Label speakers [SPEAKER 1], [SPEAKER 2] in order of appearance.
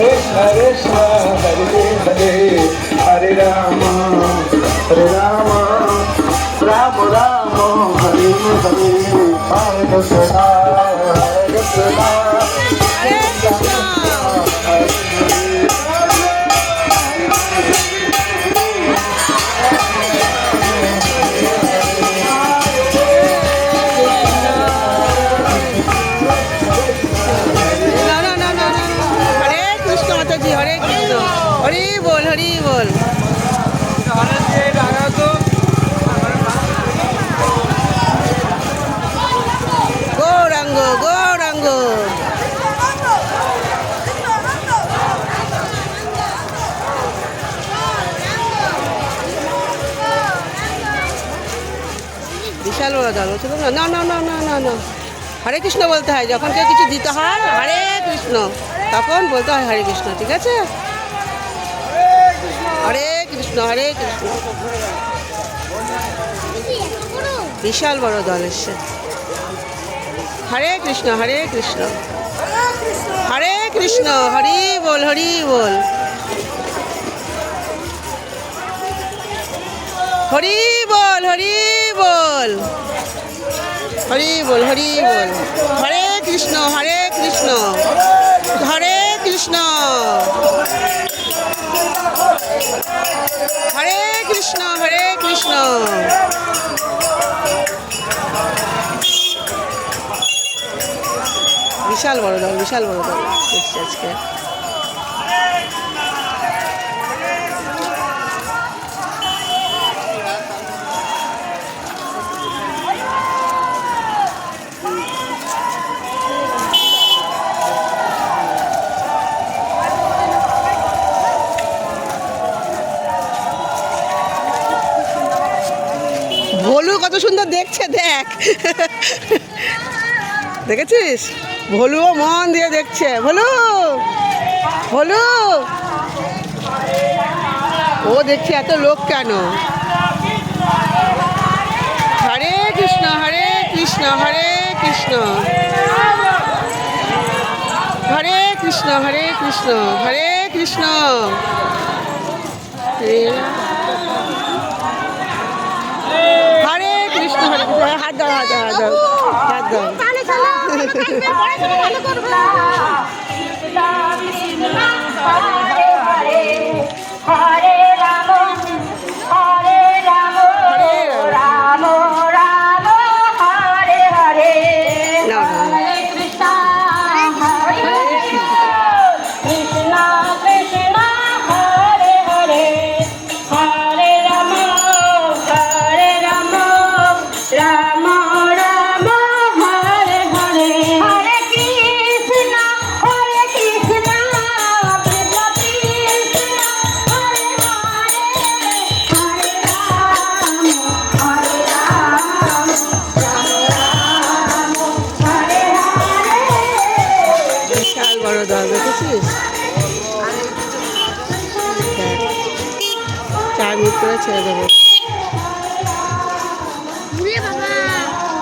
[SPEAKER 1] कृष्ण हरे हरे हरे राम राम राम हरे हरे हरे कृष्ण
[SPEAKER 2] हरि बोल गौरांग गौरांग विशाल बड़ा दल ना ना ना ना ना ना हरे कृष्ण बोलते हैं जखन के किछु दीते हैं हरे कृष्ण तखन बोलते हैं हरे कृष्ण ठीक है हरे कृष्ण विशाल बड़ दल एসছে हरे कृष्ण हरे कृष्ण हरे कृष्ण हरि बोल हरि बोल हरि बोल हरि बोल हरि बोल हरि बोल हरे कृष्ण हरे कृष्ण हरे कृष्ण हरे कृष्ण हरे कृष्ण विशाल बड़ दल আজকে ভোলু কত সুন্দর দেখছে দেখ দেখেছিস ভোলুও মন দিয়ে দেখছে ভোলু ভোলু ও দেখছে এত লোক কেন হরে কৃষ্ণ হরে কৃষ্ণ হরে কৃষ্ণ হরে কৃষ্ণ হরে কৃষ্ণ হরে কৃষ্ণ हरे कृष्ण हाथ दाओ हाथ दाओ हाथ दाओ
[SPEAKER 3] हरे राम राम राम हरे हरे हरे कृष्ण कृष्ण कृष्ण हरे हरे हरे राम राम राम हरे हरे हरे कृष्ण कृष्ण कृष्ण हरे हरे हरे राम राम हरे हरे
[SPEAKER 2] विशाल बड़ दल দেখেছিস চার মিনিট করে ছেড়ে দেবো